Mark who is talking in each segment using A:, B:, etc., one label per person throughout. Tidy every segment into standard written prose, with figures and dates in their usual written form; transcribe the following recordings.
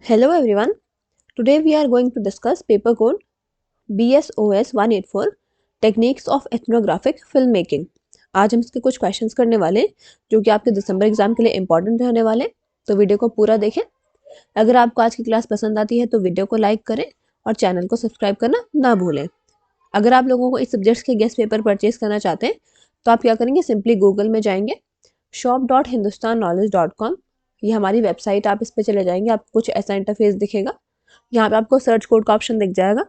A: Hello everyone. Today we are going to discuss paper code BSOS 184 Techniques of Ethnographic Filmmaking. आज हम इसके कुछ questions करने वाले हैं जो कि आपके दिसंबर एग्जाम के लिए इंपॉर्टेंट रहने वाले हैं। तो वीडियो को पूरा देखें। अगर आपको आज की क्लास पसंद आती है तो वीडियो को लाइक करें और चैनल को सब्सक्राइब करना ना भूलें। अगर आप लोगों को इस सब्जेक्ट्स के गेस्ट पेपर परचेज करना चाहते हैं तो आप क्या करेंगे, सिंपली गूगल में जाएंगे shop.hindustanknowledge.com। ये हमारी वेबसाइट, आप इस पे चले जाएंगे, आपको कुछ ऐसा इंटरफेस दिखेगा। यहाँ पे आपको सर्च कोड का ऑप्शन दिख जाएगा।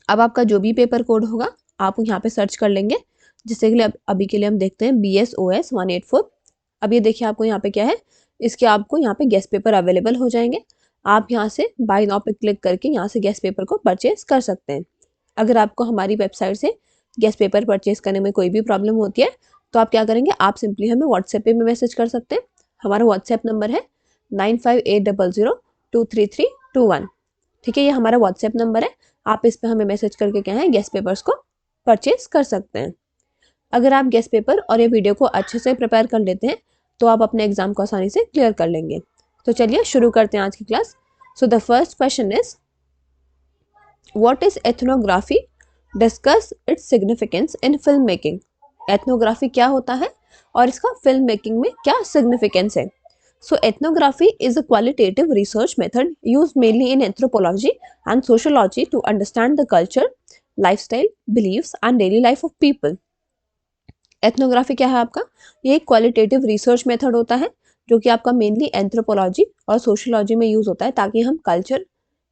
A: अब आपका जो भी पेपर कोड होगा आप यहाँ पे सर्च कर लेंगे। जिससे के लिए अभी के लिए हम देखते हैं BSOS 184। अब ये देखिए आपको यहाँ पे क्या है, इसके आपको यहाँ पे गेस्ट पेपर अवेलेबल हो जाएंगे। आप यहाँ से बाय नाउ पे क्लिक करके यहाँ से गेस्ट पेपर को परचेज कर सकते हैं। अगर आपको हमारी वेबसाइट से गेस्ट पेपर परचेज करने में कोई भी प्रॉब्लम होती है तो आप क्या करेंगे, आप सिंपली हमें व्हाट्सएप पे भी मैसेज कर सकते हैं। हमारा व्हाट्सएप नंबर है 9580023321। ठीक है, ये हमारा व्हाट्सएप नंबर है। आप इस पे हमें मैसेज करके क्या है, गेस्ट पेपर्स को परचेज कर सकते हैं। अगर आप गेस्ट पेपर और ये वीडियो को अच्छे से प्रिपेयर कर लेते हैं तो आप अपने एग्जाम को आसानी से क्लियर कर लेंगे। तो चलिए शुरू करते हैं आज की class. So the first question is, what is ethnography? Discuss its significance in film making. Ethnography क्या होता है और इसका फिल्म मेकिंग में क्या सिग्निफिकेंस है? So ethnography is a qualitative research method used mainly in anthropology and sociology to understand the culture, lifestyle, beliefs and daily life of people. Ethnography क्या है आपका? ये एक क्वालिटेटिव रिसर्च मेथड होता है जो कि आपका मेनली एंथ्रोपोलॉजी और सोशियोलॉजी में यूज होता है ताकि हम कल्चर,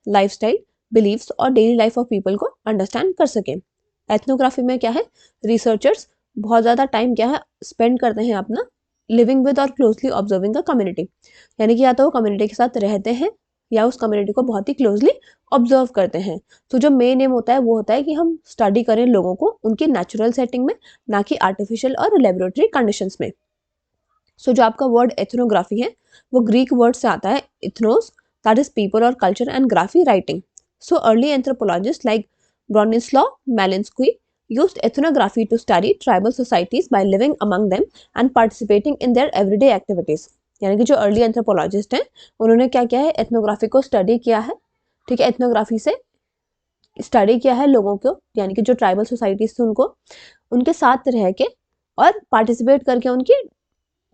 A: लाइफस्टाइल, बिलीव्स और डेली लाइफ ऑफ पीपल को अंडरस्टैंड कर सकें। एथनोग्राफी में क्या है, रिसर्चर्स बहुत ज़्यादा टाइम क्या है स्पेंड करते हैं अपना लिविंग विद और क्लोजली ऑब्जर्विंग द कम्युनिटी। यानी कि या तो वो कम्युनिटी के साथ रहते हैं या उस कम्युनिटी को बहुत ही क्लोजली ऑब्जर्व करते हैं। तो जो मेन एम होता है वो होता है कि हम स्टडी करें लोगों को उनकी नेचुरल सेटिंग में, ना कि आर्टिफिशियल और लेबोरेटरी कंडीशंस में। सो जो आपका वर्ड एथनोग्राफी है वो ग्रीक वर्ड से आता है इथनोस, दैट इज पीपल और culture, and graphy writing. So early anthropologist like Bronislaw Malinowski used ethnography to study tribal societies by living among them and participating in their everyday activities। यानी कि जो early anthropologist हैं उन्होंने क्या किया है, ethnography को स्टडी किया है। ठीक है, एथनोग्राफी से स्टडी किया है लोगों को, यानी कि जो ट्राइबल सोसाइटीज थी उनको, उनके साथ रह के और पार्टिसिपेट करके उनकी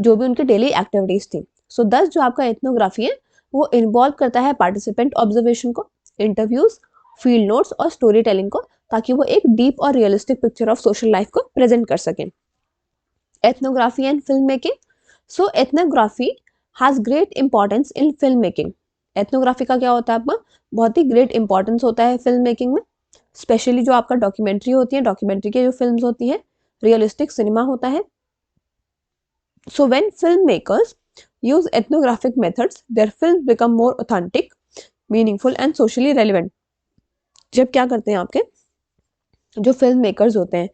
A: जो भी उनकी डेली एक्टिविटीज थी। सो दस जो आपका एथनोग्राफी है वो इन्वॉल्व करता है पार्टिसिपेंट ऑब्जर्वेशन को, इंटरव्यूज, फील्ड नोट्स और स्टोरी टेलिंग को, ताकि वो एक डीप और realistic picture of social life को प्रेजेंट कर सकें। Ethnography and film making. So ethnography has great importance in film making. Ethnography का क्या होता है आपका, बहुत ही ग्रेट इंपॉर्टेंस होता है फिल्म मेकिंग में। स्पेशली जो आपका डॉक्यूमेंट्री होती है, डॉक्यूमेंट्री की जो फिल्म्स होती हैं, रियलिस्टिक सिनेमा होता है। So when film makers use ethnographic methods there film become more authentic, meaningful and socially relevant. जब क्या करते हैं आपके जो फिल्म मेकर्स होते हैं,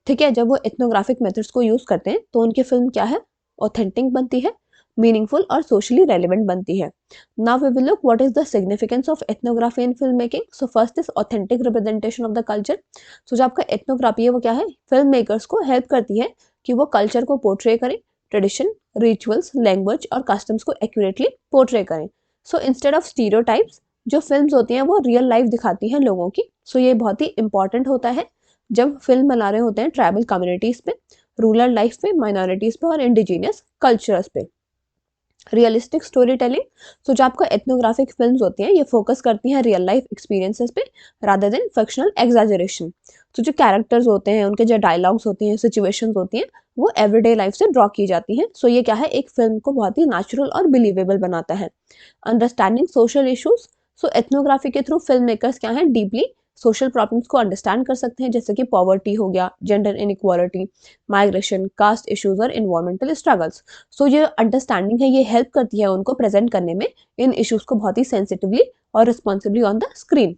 A: ठीक है, जब वो एथनोग्राफिक मेथड्स को यूज करते हैं तो उनकी फिल्म क्या है, ऑथेंटिक बनती है, मीनिंगफुल और सोशली रेलिवेंट बनती है। Now we will look what is the significance of ethnography in film making. So first is authentic representation of the culture. So जो आपका एथनोग्राफी है वो क्या है, फिल्म मेकर्स को हेल्प करती है कि वो कल्चर को पोर्ट्रे करें, ट्रेडिशन, रिचुअल्स, लैंग्वेज और कस्टम्स को एक्यूरेटली पोर्ट्रे करें। सो इंस्टेड ऑफ स्टीरियोटाइप्स, जो फिल्म्स होती हैं वो रियल लाइफ दिखाती हैं लोगों की। सो ये बहुत ही इंपॉर्टेंट होता है जब फिल्म बना रहे होते हैं ट्राइबल कम्युनिटीज पे, रूरल लाइफ पे, माइनॉरिटीज पे और इंडिजिनियस कल्चर्स पे। Realistic story telling. सो जो आपका एथनोग्राफिक फिल्म्स होती हैं ये फोकस करती हैं रियल लाइफ एक्सपीरियंसेस पे रादर देन फिक्शनल एग्जैजरेशन। तो जो कैरेक्टर्स होते हैं, उनके जो डायलॉग्स होते हैं, सिचुएशंस होती हैं, वो एवरीडे लाइफ से ड्रॉ की जाती हैं। सो ये क्या है, एक फिल्म को बहुत ही नेचुरल और बिलीवेबल बनाता है। Understanding social issues. So ethnography के थ्रू फिल्म मेकर्स क्या है, डीपली सोशल प्रॉब्लम्स को अंडरस्टैंड कर सकते हैं, जैसे कि पॉवर्टी हो गया, gender inequality, migration, caste issues और इन्वायरमेंटल स्ट्रगल्स। सो ये अंडरस्टैंडिंग है, ये हेल्प करती है उनको प्रेजेंट करने में इन इश्यूज को बहुत ही सेंसिटिवली और responsibly on the screen.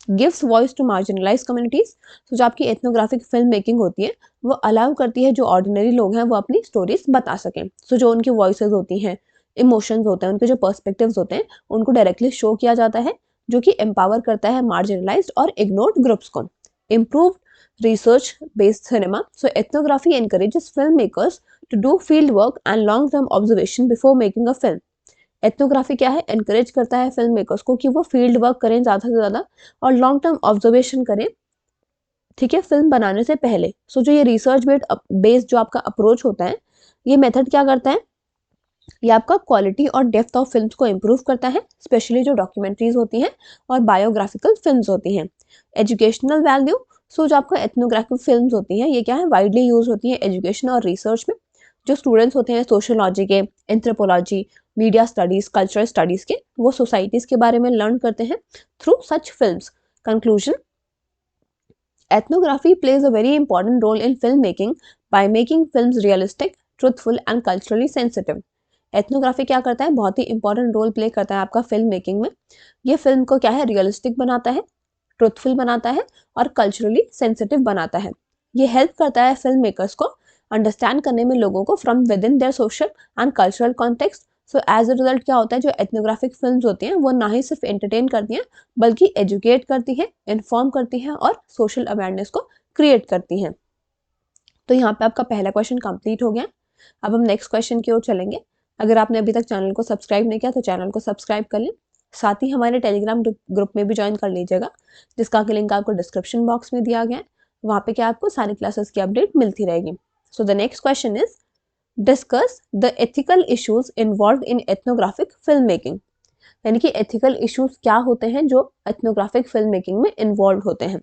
A: Gives voice to marginalise communities. तो जो आपकी एथनोग्राफिक फिल्म मेकिंग होती है वो अलाउ करती है जो ऑर्डिनरी लोग हैं वो अपनी स्टोरीज बता सकें। सो जो उनकी वॉइसेस होती हैं, इमोशंस होते हैं, उनके जो पर्सपेक्टिव्स होते हैं, उनको डायरेक्टली शो किया जाता है, जो कि एम्पावर करता है मार्जिनलाइज्ड और इग्नोर्ड ग्रुप्स को। Improve research based cinema. So ethnography encourages filmmakers to do field work and long term observation before making a film. Ethnography क्या है, एनकरेज करता है फिल्म मेकर्स को कि वो फील्ड वर्क करें ज़्यादा से ज़्यादा और लॉन्ग टर्म ऑब्जर्वेशन करें, ठीक है, फिल्म बनाने से पहले। सो जो ये रिसर्च बेस्ड जो आपका अप्रोच होता है, ये मेथड क्या करता है, ये आपका क्वालिटी और डेप्थ ऑफ फिल्म्स को इम्प्रूव करता है, स्पेशली जो डॉक्यूमेंट्रीज होती हैं और बायोग्राफिकल फिल्म्स होती हैं। एजुकेशनल वैल्यू, सो जो आपका एथनोग्राफिक फिल्म्स होती हैं, ये क्या है, वाइडली यूज होती हैं एजुकेशन और रिसर्च में। जो स्टूडेंट्स होते हैं सोशोलॉजी के, anthropology, media studies, cultural studies के, वो सोसाइटीज के बारे में लर्न करते हैं through such films. Conclusion, ethnography plays a very important role in filmmaking by making films realistic, truthful and culturally sensitive. Ethnography क्या करता है, बहुत ही इंपॉर्टेंट रोल प्ले करता है आपका फिल्म मेकिंग में। ये फिल्म को क्या है, रियलिस्टिक बनाता है, ट्रुथफुल बनाता है और कल्चरली सेंसिटिव बनाता है। ये हेल्प करता है फिल्म मेकर्स को अंडरस्टैंड करने में लोगों को from within their social and cultural context. So as a result क्या होता है, जो एथनोग्राफिक फिल्म्स होती हैं वो ना ही सिर्फ एंटरटेन करती हैं बल्कि एजुकेट करती हैं, इन्फॉर्म करती हैं और सोशल अवेयरनेस को क्रिएट करती हैं। तो यहाँ पे आपका पहला क्वेश्चन कंप्लीट हो गया। अब हम नेक्स्ट क्वेश्चन की ओर चलेंगे। अगर आपने अभी तक चैनल को सब्सक्राइब नहीं किया तो चैनल को सब्सक्राइब कर लें, साथ ही हमारे टेलीग्राम ग्रुप में भी ज्वाइन कर लीजिएगा, जिसका लिंक आपको डिस्क्रिप्शन बॉक्स में दिया गया है। वहाँ पे क्या आपको सारी क्लासेस की अपडेट मिलती रहेगी। So the next question is discuss the ethical issues involve in ethnographic film making. यानी कि एथिकल इश्यूज क्या होते हैं जो एथनोग्राफिक फिल्म मेकिंग में इन्वॉल्व होते हैं।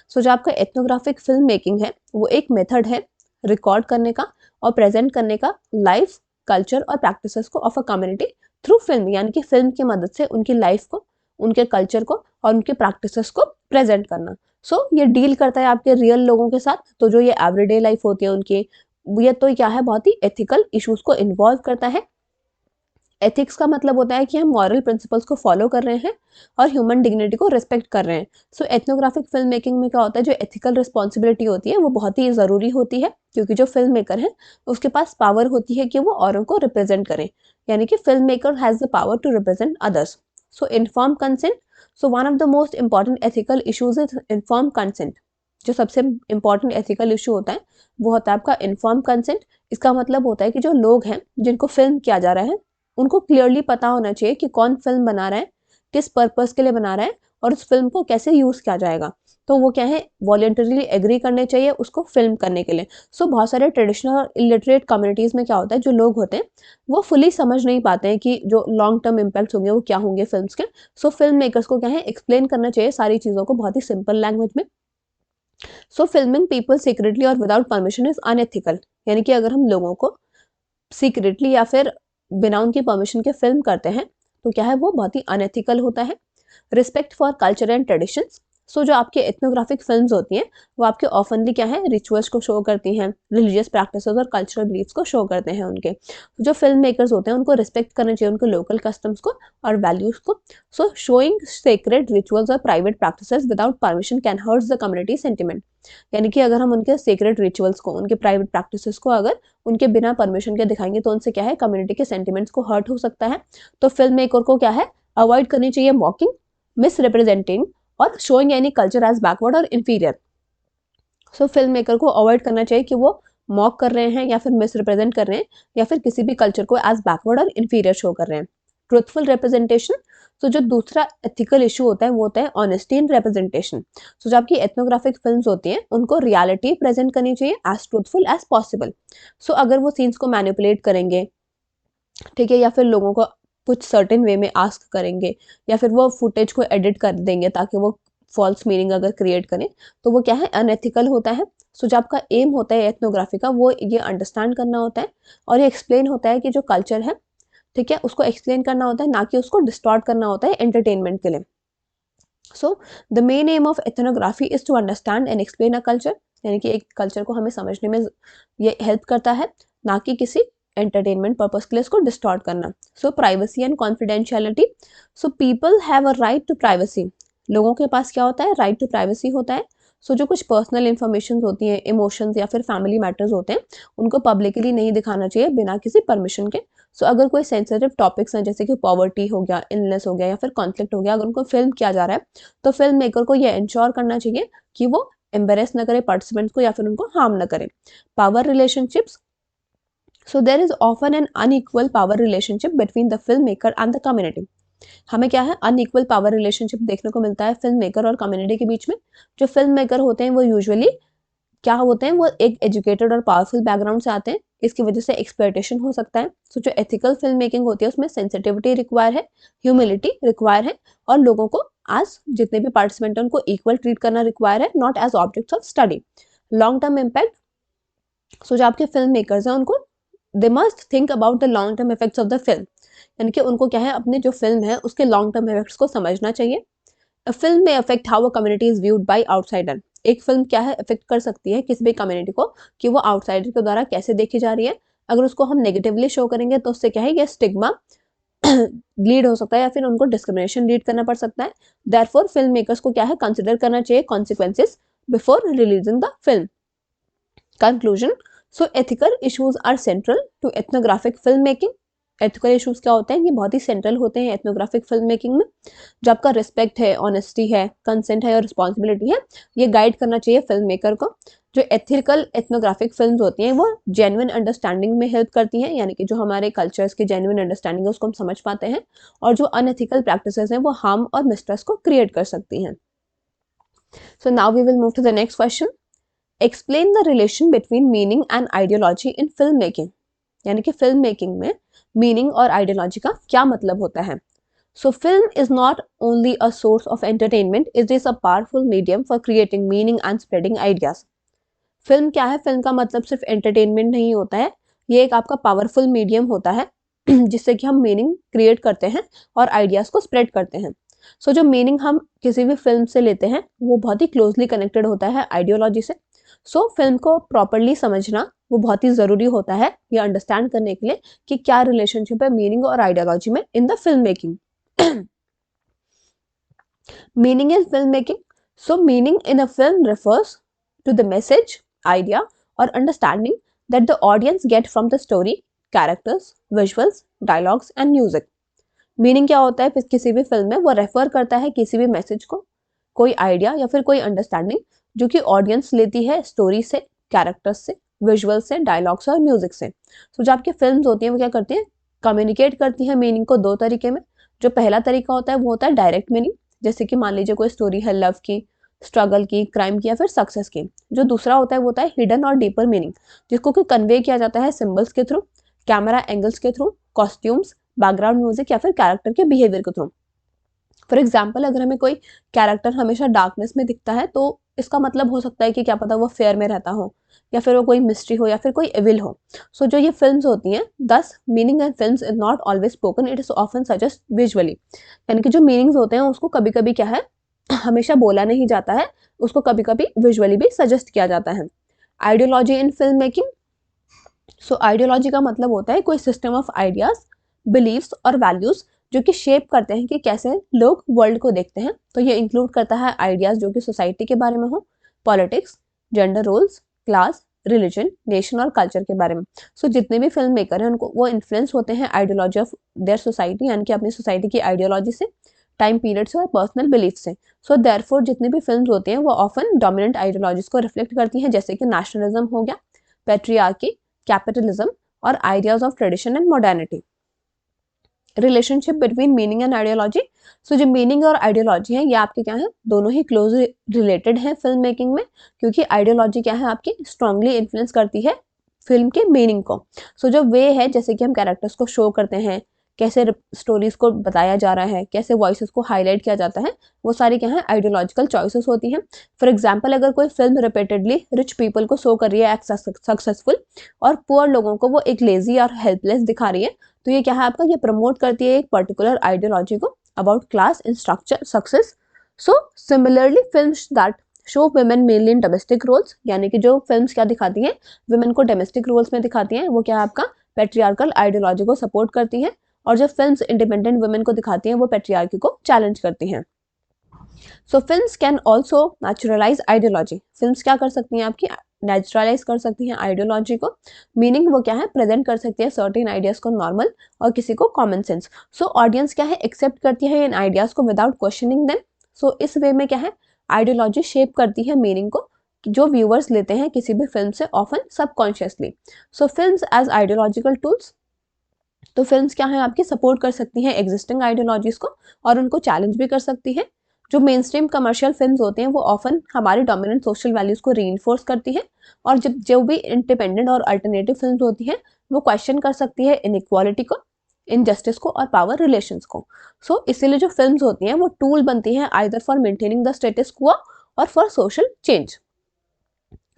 A: सो जो आपका एथनोग्राफिक फिल्म मेकिंग है वो एक मेथड है रिकॉर्ड करने का और प्रेजेंट करने का लाइफ, कल्चर और प्रैक्टिसेस को of a community through film, यानी कि फिल्म की मदद से उनकी लाइफ को, उनके कल्चर को और उनके प्रैक्टिसेस को प्रेजेंट करना। सो ये डील करता है आपके रियल लोगों के साथ, तो जो ये एवरीडे लाइफ होती है उनकी, ये तो क्या है, बहुत ही एथिकल इश्यूज को इन्वॉल्व करता है। एथिक्स का मतलब होता है कि हम मॉरल प्रिंसिपल्स को फॉलो कर रहे हैं और ह्यूमन डिग्निटी को रिस्पेक्ट कर रहे हैं। सो एथनोग्राफिक फिल्म मेकिंग में क्या होता है, जो एथिकल रिस्पॉन्सिबिलिटी होती है वो बहुत ही ज़रूरी होती है, क्योंकि जो फिल्म मेकर है उसके पास पावर होती है कि वो औरों को रिप्रेजेंट करें, यानी कि film maker has the power to represent others. So inform consent, so one of the most important ethical issues is inform consent. जो सबसे इंपॉर्टेंट एथिकल इशू होता है वो होता है आपका इन्फॉर्म कंसेंट। इसका मतलब होता है कि जो लोग हैं जिनको फिल्म किया जा रहा है उनको क्लियरली पता होना चाहिए कि कौन फिल्म बना रहा है, किस पर्पस के लिए बना रहा है और उस फिल्म को कैसे यूज किया जाएगा। तो वो क्या है, वॉलेंटरली एग्री करने चाहिए उसको फिल्म करने के लिए। सो बहुत सारे ट्रेडिशनल और इलिटरेट कम्युनिटीज में क्या होता है, जो लोग होते हैं वो फुली समझ नहीं पाते हैं कि जो लॉन्ग टर्म इम्पैक्ट होंगे वो क्या होंगे फिल्म्स के। सो फिल्म मेकर्स को क्या है, एक्सप्लेन करना चाहिए सारी चीज़ों को बहुत ही सिंपल लैंग्वेज में। सो फिल्मिंग पीपल सीक्रेटली और विदाउट परमिशन इज अनएथिकल। यानी कि अगर हम लोगों को सीक्रेटली या फिर बिना उनकी परमिशन के फिल्म करते हैं तो क्या है, वो बहुत ही अनएथिकल होता है। Respect for culture and traditions, so जो आपके एथनोग्राफिक फिल्म्स होती हैं वो आपके ऑफनली क्या है, रिचुअल्स को शो करती हैं, रिलीजियस प्रैक्टिसेस और कल्चरल बिलीफ्स को शो करते हैं उनके। जो फिल्म मेकर्स होते हैं उनको रिस्पेक्ट करना चाहिए उनके लोकल कस्टम्स को और वैल्यूज को। सो शोइंग सेक्रेड रिचुअल्स और private practices without permission can hurt the community sentiment. यानी कि अगर हम उनके सेक्रेड रिचुअल्स को, उनके प्राइवेट प्रैक्टिसेस को अगर उनके बिना परमिशन के दिखाएंगे तो उनसे क्या है, कम्युनिटी के सेंटिमेंट्स को हर्ट हो सकता है। तो फिल्म मेकर को क्या है, अवॉइड करनी चाहिए मॉकिंग, मिसरिप्रेजेंटिंग और showing any culture as backward और इन्फीरियर। सो फिल्म मेकर को अवॉइड करना चाहिए कि वो मॉक कर रहे हैं या फिर मिसरिप्रेजेंट कर रहे हैं या फिर किसी भी कल्चर को एज बैकवर्ड और इन्फीरियर शो कर रहे हैं। ट्रुथफुल रिप्रेजेंटेशन, तो जो दूसरा एथिकल इशू होता है वो होता है ऑनेस्टी इन रिप्रेजेंटेशन। सो जो आपकी एथनोग्राफिक फिल्म्स होती हैं उनको रियलिटी प्रेजेंट करनी चाहिए एज ट्रूथफुल एज पॉसिबल। सो अगर वो सीन्स को मैनिपुलेट करेंगे, ठीक है, या फिर लोगों को कुछ सर्टेन वे में आस्क करेंगे या फिर वो फुटेज को एडिट कर देंगे ताकि वो फॉल्स मीनिंग अगर क्रिएट करें तो वो क्या है, अनएथिकल होता है। सो जो आपका एम होता है एथनोग्राफी का वो ये अंडरस्टैंड करना होता है और ये एक्सप्लेन होता है कि जो कल्चर है, ठीक है, उसको एक्सप्लेन करना होता है, ना कि उसको डिस्टॉर्ट करना होता है एंटरटेनमेंट के लिए। So the main aim of ethnography is to understand and explain a culture. यानी कि एक कल्चर को हमें समझने में ये हेल्प करता है, ना कि किसी एंटरटेनमेंट पर्पज के लिए इसको डिस्टॉर्ट करना। So privacy and confidentiality, so people have a right to privacy. लोगों के पास क्या होता है, राइट टू प्राइवेसी होता है। सो जो कुछ पर्सनल इन्फॉर्मेशन होती हैं, इमोशंस या फिर फैमिली मैटर्स होते हैं, उनको पब्लिकली नहीं दिखाना चाहिए बिना किसी परमिशन के। सो अगर कोई सेंसिटिव टॉपिक्स हैं जैसे कि पॉवर्टी हो गया, इलनेस हो गया या फिर कॉन्फ्लिक्ट हो गया, अगर उनको फिल्म किया जा रहा है तो फिल्म मेकर को ये इंश्योर करना चाहिए कि वो एम्बेरेस ना करे पार्टिसिपेंट्स को या फिर उनको हार्म ना करे। Power relationships, so there is often an unequal power relationship between the film maker and the community. हमें क्या है, अनइक्वल पावर रिलेशनशिप देखने को मिलता है फिल्म मेकर और कम्युनिटी के बीच में। जो फिल्म मेकर होते हैं वो यूजुअली क्या होते हैं, वो एक एजुकेटेड और पावरफुल बैकग्राउंड से आते हैं, इसकी वजह से एक्सप्लॉयटेशन हो सकता है। सो जो एथिकल फिल्म मेकिंग होती है उसमें सेंसिटिविटी रिक्वायर है, ह्यूमिलिटी रिक्वायर है, और लोगों को आज जितने भी पार्टिसिपेंट हैं उनको इक्वल ट्रीट करना रिक्वायर है, not as objects of study. Long term impact, so जो आपके फिल्म मेकर्स हैं उनको they must think about the long term effects of the film, यानी कि उनको क्या है, अपनी जो फिल्म है उसके लॉन्ग टर्म इफेक्ट्स को समझना चाहिए। A film may affect how a community is viewed by outsider। एक फिल्म क्या है, अफेक्ट कर सकती है किसी भी कम्युनिटी को कि वो आउटसाइडर के द्वारा कैसे देखी जा रही है। अगर उसको हम नेगेटिवली शो करेंगे तो उससे क्या है, ये स्टिग्मा लीड हो सकता है या फिर उनको डिस्क्रिमिनेशन लीड करना पड़ सकता है। देयरफॉर फिल्म मेकर्स को क्या है, कंसिडर करना चाहिए consequences before releasing the film. Conclusion, so ethical issues are central to ethnographic film making. Ethical issues क्या होते हैं, ये बहुत ही सेंट्रल होते हैं एथनोग्राफिक फिल्म मेकिंग में। जो आपका रिस्पेक्ट है, ऑनेस्टी है, कंसेंट है और रिस्पॉन्सिबिलिटी है, ये गाइड करना चाहिए फिल्म मेकर को। जो एथिकल एथनोग्राफिक फिल्म्स होती हैं वो जेन्युइन अंडरस्टैंडिंग में हेल्प करती हैं, यानी कि जो हमारे कल्चर्स की जेन्युइन अंडरस्टैंडिंग है उसको हम समझ पाते हैं, और जो अनएथिकल प्रैक्टिसेस हैं वो हार्म और मिसट्रस्ट को क्रिएट कर सकती हैं। So now we will move to the next question. Explain the relation between meaning and ideology in film making. यानी कि फिल्म मेकिंग में मीनिंग और आइडियोलॉजी का क्या मतलब होता है। So film is not only a source of entertainment, it is a powerful medium for creating meaning and spreading ideas. Film क्या है, फिल्म का मतलब सिर्फ एंटरटेनमेंट नहीं होता है, ये एक आपका पावरफुल मीडियम होता है जिससे कि हम मीनिंग क्रिएट करते हैं और आइडियाज को स्प्रेड करते हैं। सो जो मीनिंग हम किसी भी फिल्म से लेते हैं वो बहुत ही क्लोजली कनेक्टेड होता है आइडियोलॉजी से। सो फिल्म को प्रॉपरली समझना वो बहुत ही ज़रूरी होता है ये अंडरस्टैंड करने के लिए कि क्या रिलेशनशिप है मीनिंग और आइडियोलॉजी में in the film making. Meaning in film making, so meaning in a film refers to the message, idea or understanding that the audience get from the story, characters, visuals, dialogues and music। Meaning क्या होता है किसी भी film में, वो refer करता है किसी भी मैसेज को, कोई आइडिया या फिर कोई अंडरस्टैंडिंग जो कि ऑडियंस लेती है स्टोरी से, कैरेक्टर्स से, विजुअल से, डायलॉग से और म्यूजिक से। तो जो आपकी फिल्म्स होती हैं वो क्या करती हैं, कम्युनिकेट करती हैं मीनिंग को दो तरीके में। जो पहला तरीका होता है वो होता है डायरेक्ट मीनिंग, जैसे कि मान लीजिए कोई स्टोरी है लव की, स्ट्रगल की, क्राइम की या फिर सक्सेस की। जो दूसरा होता है वो होता है हिडन और डीपर मीनिंग, जिसको कि कन्वे किया जाता है सिंबल्स के थ्रू, कैमरा एंगल्स के थ्रू, कॉस्ट्यूम्स, बैकग्राउंड म्यूजिक या फिर कैरेक्टर के बिहेवियर के थ्रू। फॉर एग्जाम्पल, अगर हमें कोई कैरेक्टर हमेशा डार्कनेस में दिखता है तो इसका मतलब हो सकता है कि क्या पता वो फेयर में रहता हो, या फिर वो कोई मिस्ट्री हो या फिर कोई एविल हो। सो जो ये फिल्म्स होती हैं, दस meaning in films is not always spoken, it is often suggest visually. यानी कि जो मीनिंग्स होते हैं उसको कभी कभी क्या है, हमेशा बोला नहीं जाता है, उसको कभी कभी विजुअली भी सजेस्ट किया जाता है। Ideology in film making, so ideology का मतलब होता है कोई सिस्टम ऑफ आइडियाज, बिलीव्स और वैल्यूज जो कि शेप करते हैं कि कैसे लोग वर्ल्ड को देखते हैं। तो ये इंक्लूड करता है आइडियाज जो कि सोसाइटी के बारे में हो, politics, gender roles, class, religion, nation और कल्चर के बारे में। सो जितने भी फिल्म मेकर हैं उनको वो इन्फ्लुएंस होते हैं आइडियोलॉजी ऑफ देयर सोसाइटी, यानी कि अपनी सोसाइटी की आइडियोलॉजी से, टाइम पीरियड से और पर्सनल बिलीफ से। सो देयरफॉर जितनी भी फिल्म्स होती हैं वो ऑफन डोमिनेंट आइडियोलॉजीज को रिफ्लेक्ट करती हैं, जैसे कि नेशनलिज्म हो गया, पेट्रियार्की, कैपिटलिज्म और ideas of tradition and modernity. Relationship between meaning and ideology, so जो मीनिंग और आइडियोलॉजी है ये आपके क्या है, दोनों ही क्लोज रिलेटेड है फिल्म मेकिंग में, क्योंकि आइडियोलॉजी क्या है आपकी स्ट्रांगली इन्फ्लुएंस करती है फिल्म के मीनिंग को। सो जो वे है जैसे कि हम कैरेक्टर्स को शो करते हैं, कैसे स्टोरीज को बताया जा रहा है, कैसे वॉइसेस को हाईलाइट किया जाता है, वो सारी क्या है आइडियोलॉजिकल चॉइसेस होती हैं। फॉर एग्जाम्पल, अगर कोई फिल्म रिपीटेडली रिच पीपल को शो कर रही है सक्सेसफुल और पुअर लोगों को वो एक लेजी और हेल्पलेस दिखा रही है, तो ये क्या है आपका, ये प्रमोट करती है एक पर्टिकुलर आइडियोलॉजी को about class in structure success. So similarly films that show women mainly in domestic roles, यानी कि जो फिल्म्स क्या दिखाती हैं, वुमेन को डोमेस्टिक रोल्स में दिखाती हैं, वो क्या है आपका पेट्रियार्कल आइडियोलॉजी को सपोर्ट करती हैं। और जो फिल्म्स इंडिपेंडेंट वुमेन को दिखाती हैं वो पेट्रियार्की को चैलेंज करती हैं। So films can also naturalize ideology, films क्या कर सकती हैं आपकी, नेचुरलाइज कर सकती हैं आइडियोलॉजी को। मीनिंग वो क्या है, प्रेजेंट कर सकती है सर्टेन आइडियाज को नॉर्मल और किसी को कॉमन सेंस। सो ऑडियंस क्या है, एक्सेप्ट करती है इन आइडियाज को विदाउट क्वेश्चनिंग देम। सो इस वे में क्या है, आइडियोलॉजी शेप करती है मीनिंग को जो व्यूअर्स लेते हैं किसी भी फिल्म से ऑफन सबकॉन्शियसली। सो फिल्म्स एज आइडियोलॉजिकल टूल्स, तो फिल्म्स क्या है आपकी सपोर्ट कर सकती हैं एग्जिस्टिंग आइडियोलॉजीज को और उनको चैलेंज भी कर सकती है। जो मेन स्ट्रीम कमर्शियल फिल्म्स होते हैं वो ऑफन हमारे डोमिनेंट सोशल वैल्यूज को रीइंफोर्स करती है, और जब जो भी इंडिपेंडेंट और अल्टरनेटिव फिल्म्स होती हैं वो क्वेश्चन कर सकती है इनइक्वालिटी को, इनजस्टिस को और पावर रिलेशंस को। सो इसीलिए जो फिल्म्स होती हैं वो टूल बनती हैं either for maintaining the status quo और for social change.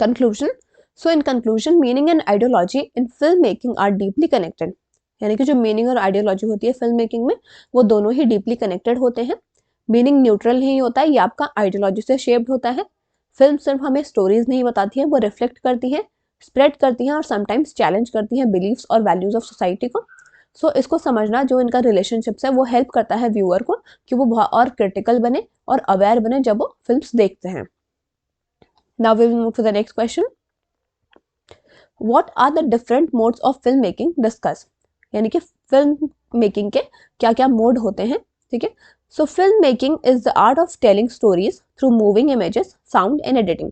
A: Conclusion, so in conclusion meaning and ideology in film making are deeply connected, यानी कि जो मीनिंग और आइडियोलॉजी होती है फिल्म मेकिंग में वो दोनों ही डीपली कनेक्टेड होते हैं। मीनिंग न्यूट्रल नहीं होता है, ये आपका आइडियोलॉजी से शेप्ड होता है। फिल्म सिर्फ हमें स्टोरीज नहीं बताती है, वो रिफ्लेक्ट करती है, स्प्रेड करती हैं और समटाइम्स चैलेंज करती हैं बिलीव्स और वैल्यूज ऑफ सोसाइटी को। सो इसको समझना जो इनका रिलेशनशिप्स है वो हेल्प करता है व्यूअर को कि वो बहुत और क्रिटिकल बने और अवेयर बने जब वो फिल्म्स देखते हैं। Now we will move to the next question, what are the different modes of film making discuss, यानी कि फिल्म मेकिंग के क्या क्या मोड होते हैं। ठीक है, so film making is the art of telling stories through moving images, sound and editing.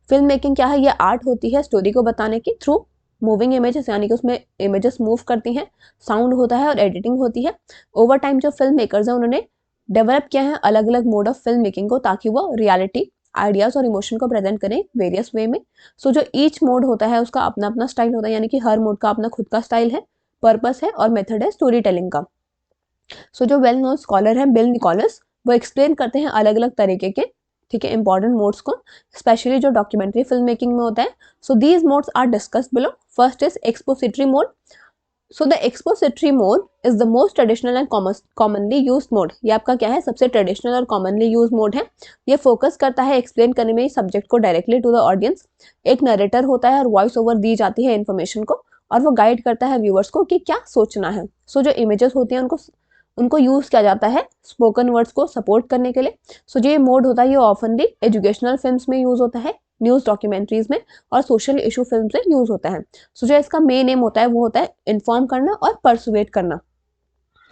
A: Film making क्या है, ये आर्ट होती है स्टोरी को बताने की थ्रू मूविंग इमेजेस, यानी कि उसमें इमेजेस मूव करती हैं, साउंड होता है और एडिटिंग होती है। ओवर टाइम जो फिल्म मेकर्स हैं उन्होंने डेवलप किया है अलग अलग मोड ऑफ फिल्म मेकिंग को ताकि वो रियलिटी, आइडियाज और इमोशन को प्रेजेंट करें वेरियस वे में। सो जो ईच मोड होता है उसका अपना अपना स्टाइल होता है, यानी कि हर मोड का अपना खुद का स्टाइल है, पर्पस है और मेथड है स्टोरी टेलिंग का। सो जो वेल नोन स्कॉलर है बिल निकोलस, वो एक्सप्लेन करते हैं अलग अलग तरीके के, ठीक है, इंपॉर्टेंट मोड्स को, स्पेशली जो डॉक्यूमेंट्री फिल्म मेकिंग में होता है। So these modes are discussed below. First is expository mode. So the expository mode is the most traditional and commonly use mode. ये आपका क्या है, सबसे ट्रेडिशनल और कॉमनली यूज मोड है। ये फोकस करता है एक्सप्लेन करने में सब्जेक्ट को डायरेक्टली टू द ऑडियंस। एक नरेटर होता है और वॉइस ओवर दी जाती है इन्फॉर्मेशन को, और वो गाइड करता है व्यूअर्स को कि क्या सोचना है। सो जो इमेजेस होती हैं उनको यूज किया जाता है स्पोकन वर्ड्स को सपोर्ट करने के लिए। सो जो ये मोड होता है ये ऑफनली एजुकेशनल फिल्म्स में यूज होता है, न्यूज डॉक्यूमेंट्रीज में और सोशल इशू फिल्म में यूज होता है। सो जो इसका मेन एम होता है वो होता है इन्फॉर्म करना और परसुएट करना।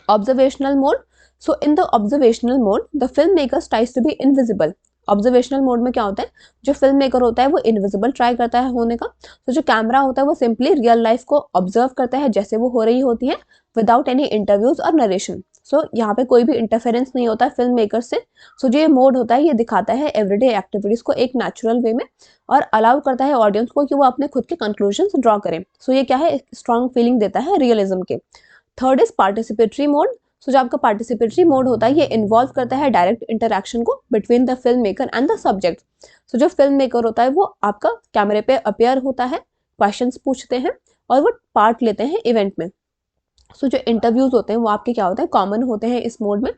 A: Observational mode, so in the observational mode the film maker tries to be invisible. Observational mode में क्या होता है, जो फिल्म मेकर होता है वो इनविजिबल ट्राई करता है होने का। तो जो कैमरा होता है वो सिंपली रियल लाइफ को ऑब्जर्व करता है जैसे वो हो रही होती है, विदाउट एनी इंटरव्यूज और नरेशन। सो यहाँ पे कोई भी इंटरफेरेंस नहीं होता है फिल्म मेकर से। सो जो ये मोड होता है ये दिखाता है एवरीडे एक्टिविटीज को एक नेचुरल वे में, और अलाउ करता है ऑडियंस को कि वो अपने खुद के कंक्लूजन ड्रॉ करें। सो ये क्या है, स्ट्रॉन्ग फीलिंग देता है रियलिज्म के। Third is participatory mode. So जो आपका पार्टिसिपेटरी मोड होता है ये इन्वॉल्व करता है डायरेक्ट इंटरेक्शन को between the film maker and the subject. So जो फिल्म मेकर होता है वो आपका कैमरे पे अपियर होता है, क्वेश्चंस पूछते हैं और वो पार्ट लेते हैं इवेंट में। सो जो इंटरव्यूज होते हैं वो आपके क्या होते हैं, कॉमन होते हैं इस मोड में।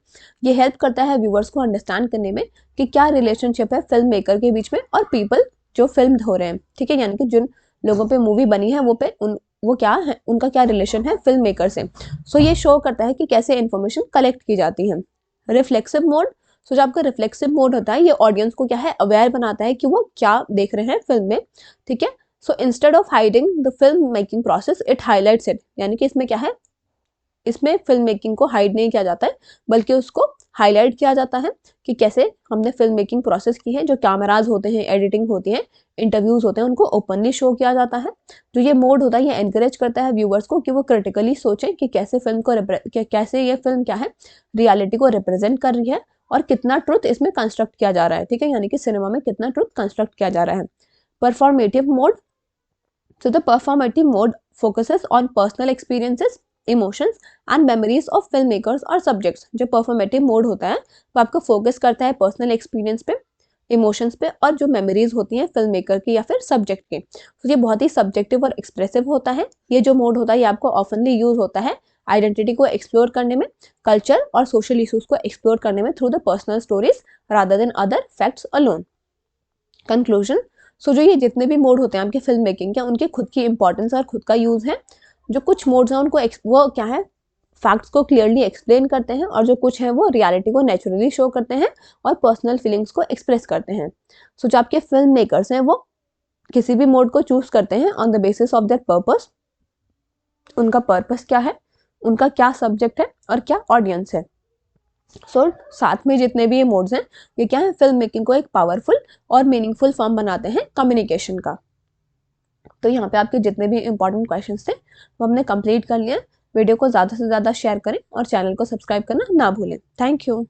A: ये हेल्प करता है व्यूअर्स को अंडरस्टैंड करने में कि क्या रिलेशनशिप है फिल्म मेकर के बीच में और पीपल जो फिल्म हो रहे हैं। ठीक है, यानी कि जिन लोगों पे मूवी बनी है वो क्या है, उनका क्या रिलेशन है फिल्म मेकर से। सो ये शो करता है कि कैसे इंफॉर्मेशन कलेक्ट की जाती है। रिफ्लेक्सिव मोड, सो जो आपका रिफ्लेक्सिव मोड होता है ये ऑडियंस को क्या है, अवेयर बनाता है कि वो क्या देख रहे हैं फिल्म में। ठीक है, so instead of hiding the film making process it highlights it, यानी कि इसमें क्या है, इसमें फिल्म मेकिंग को हाइड नहीं किया जाता है बल्कि उसको हाईलाइट किया जाता है कि कैसे हमने फिल्म मेकिंग प्रोसेस की है। जो कैमराज होते हैं, एडिटिंग होती है, इंटरव्यूज होते हैं, उनको ओपनली शो किया जाता है। जो ये मोड होता है ये एनकरेज करता है व्यूअर्स को कि वो क्रिटिकली सोचें कि कैसे फिल्म को कैसे ये फिल्म क्या है, रियलिटी को रिप्रेजेंट कर रही है और कितना ट्रुथ इसमें कंस्ट्रक्ट किया जा रहा है। ठीक है, यानी कि सिनेमा में कितना ट्रुथ कंस्ट्रक्ट किया जा रहा है। Performative mode, so the performative mode focuses on personal experiences, emotions and memories of film makers और सब्जेक्ट्स। जो परफॉर्मेटिव मोड होता है वो आपको फोकस करता है पर्सनल एक्सपीरियंस पे, इमोशंस पे और जो मेमोरीज होती हैं फिल्म मेकर की या फिर सब्जेक्ट के। तो ये बहुत ही सब्जेक्टिव और एक्सप्रेसिव होता है। ये जो मोड होता है ये आपको ऑफनली यूज होता है आइडेंटिटी को एक्सप्लोर करने में, कल्चर और सोशल इशूज को एक्सप्लोर करने में through the personal stories rather than other facts alone. Conclusion, so जो ये जितने भी मोड होते हैं आपके फिल्म मेकिंग के, उनकी खुद की इंपॉर्टेंस और खुद का यूज है। जो कुछ मोड्स हैं उनको वो क्या है, फैक्ट्स को क्लियरली एक्सप्लेन करते हैं, और जो कुछ है वो रियलिटी को नेचुरली शो करते हैं और पर्सनल फीलिंग्स को एक्सप्रेस करते हैं। सो जो आपके फिल्म मेकर्स हैं वो किसी भी मोड को चूज करते हैं on the basis of their purpose. उनका पर्पस क्या है, उनका क्या सब्जेक्ट है और क्या ऑडियंस है। साथ में जितने भी ये मोड्स हैं, ये क्या है, फिल्म मेकिंग को एक पावरफुल और मीनिंगफुल फॉर्म बनाते हैं कम्युनिकेशन का। तो यहाँ पे आपके जितने भी इंपॉर्टेंट क्वेश्चंस थे वो हमने कंप्लीट कर लिए। वीडियो को ज़्यादा से ज़्यादा शेयर करें और चैनल को सब्सक्राइब करना ना भूलें। Thank you.